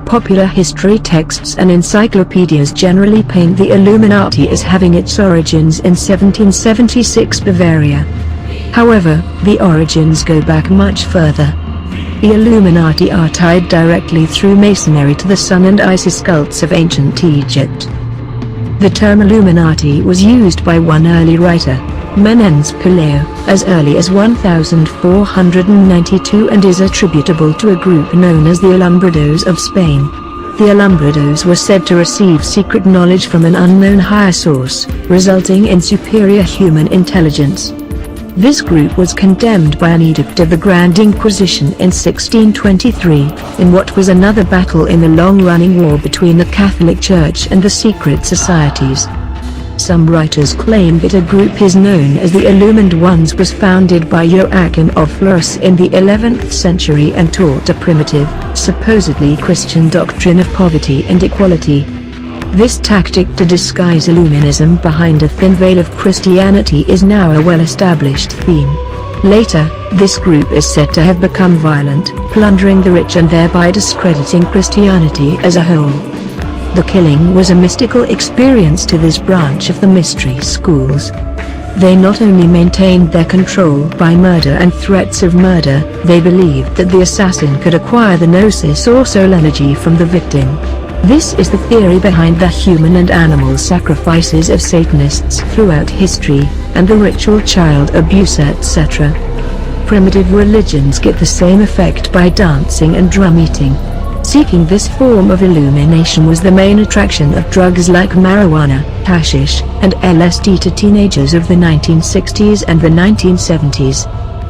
Popular history texts and encyclopedias generally paint the Illuminati as having its origins in 1776 Bavaria. However, the origins go back much further. The Illuminati are tied directly through Masonry to the Sun and Isis cults of ancient Egypt. The term Illuminati was used by one early writer, Menendez Pelayo, as early as 1492 and is attributable to a group known as the Alumbrados of Spain. The Alumbrados were said to receive secret knowledge from an unknown higher source, resulting in superior human intelligence. This group was condemned by an edict of the Grand Inquisition in 1623, in what was another battle in the long-running war between the Catholic Church and the secret societies. Some writers claim that a group is known as the Illumined Ones was founded by Joachim of Florus in the 11th century and taught a primitive, supposedly Christian doctrine of poverty and equality. This tactic to disguise Illuminism behind a thin veil of Christianity is now a well-established theme. Later, this group is said to have become violent, plundering the rich and thereby discrediting Christianity as a whole. The killing was a mystical experience to this branch of the mystery schools. They not only maintained their control by murder and threats of murder, they believed that the assassin could acquire the gnosis or soul energy from the victim. This is the theory behind the human and animal sacrifices of Satanists throughout history, and the ritual child abuse etc. Primitive religions get the same effect by dancing and drum eating. Seeking this form of illumination was the main attraction of drugs like marijuana, hashish, and LSD to teenagers of the 1960s and the 1970s.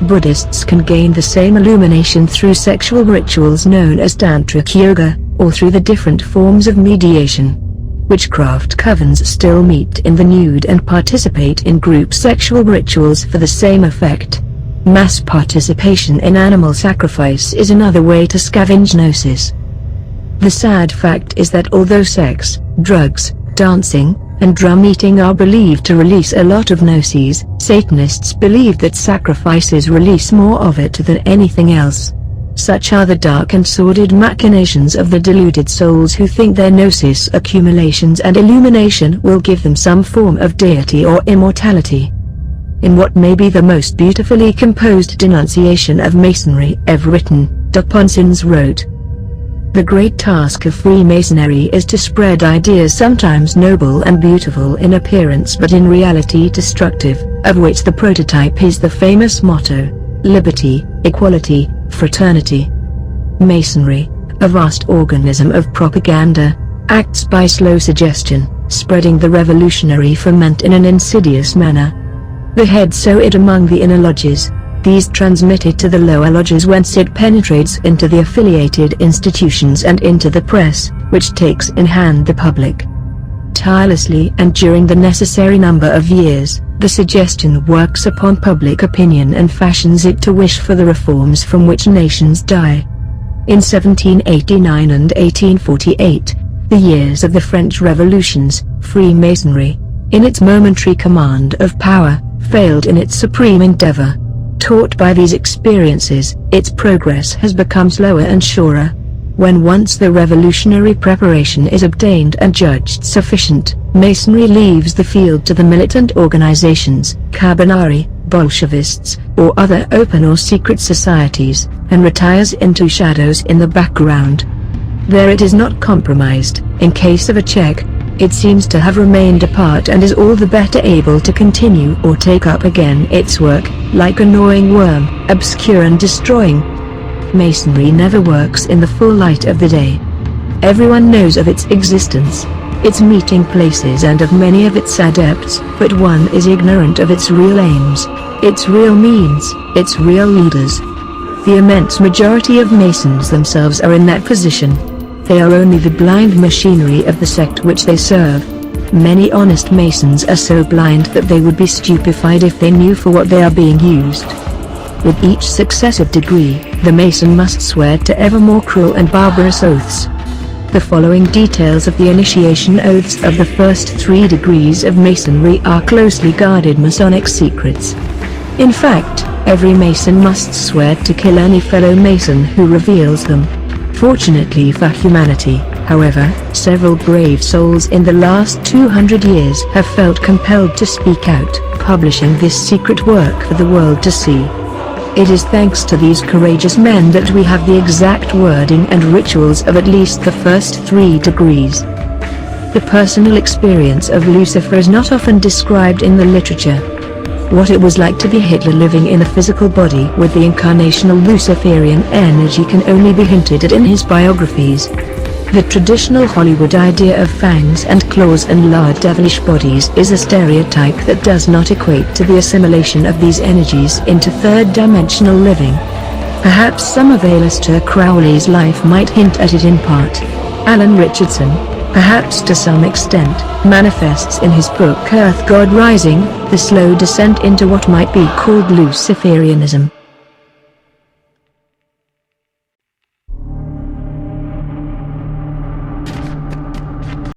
Buddhists can gain the same illumination through sexual rituals known as tantric yoga, or through the different forms of mediation. Witchcraft covens still meet in the nude and participate in group sexual rituals for the same effect. Mass participation in animal sacrifice is another way to scavenge gnosis. The sad fact is that although sex, drugs, dancing, and drum eating are believed to release a lot of gnosis, Satanists believe that sacrifices release more of it than anything else. Such are the dark and sordid machinations of the deluded souls who think their gnosis accumulations and illumination will give them some form of deity or immortality. In what may be the most beautifully composed denunciation of Masonry ever written, de Ponsens wrote, "The great task of Freemasonry is to spread ideas sometimes noble and beautiful in appearance but in reality destructive, of which the prototype is the famous motto, liberty, equality, fraternity." Masonry, a vast organism of propaganda, acts by slow suggestion, spreading the revolutionary ferment in an insidious manner. The heads sow it among the inner lodges, these transmit it to the lower lodges whence it penetrates into the affiliated institutions and into the press, which takes in hand the public. Tirelessly and during the necessary number of years, the suggestion works upon public opinion and fashions it to wish for the reforms from which nations die. In 1789 and 1848, the years of the French Revolutions, Freemasonry, in its momentary command of power, failed in its supreme endeavor. Taught by these experiences, its progress has become slower and surer. When once the revolutionary preparation is obtained and judged sufficient, Masonry leaves the field to the militant organizations, Carbonari, Bolshevists, or other open or secret societies, and retires into shadows in the background. There it is not compromised. In case of a check, it seems to have remained apart and is all the better able to continue or take up again its work, like a gnawing worm, obscure and destroying. Masonry never works in the full light of the day. Everyone knows of its existence, its meeting places and of many of its adepts, but one is ignorant of its real aims, its real means, its real leaders. The immense majority of Masons themselves are in that position. They are only the blind machinery of the sect which they serve. Many honest Masons are so blind that they would be stupefied if they knew for what they are being used. With each successive degree, the Mason must swear to ever more cruel and barbarous oaths. The following details of the initiation oaths of the first 3 degrees of Masonry are closely guarded Masonic secrets. In fact, every Mason must swear to kill any fellow Mason who reveals them. Fortunately for humanity, however, several brave souls in the last 200 years have felt compelled to speak out, publishing this secret work for the world to see. It is thanks to these courageous men that we have the exact wording and rituals of at least the first 3 degrees. The personal experience of Lucifer is not often described in the literature. What it was like to be Hitler living in a physical body with the incarnational Luciferian energy can only be hinted at in his biographies. The traditional Hollywood idea of fangs and claws and large devilish bodies is a stereotype that does not equate to the assimilation of these energies into third-dimensional living. Perhaps some of Aleister Crowley's life might hint at it in part. Alan Richardson, perhaps to some extent, manifests in his book Earth God Rising, the slow descent into what might be called Luciferianism.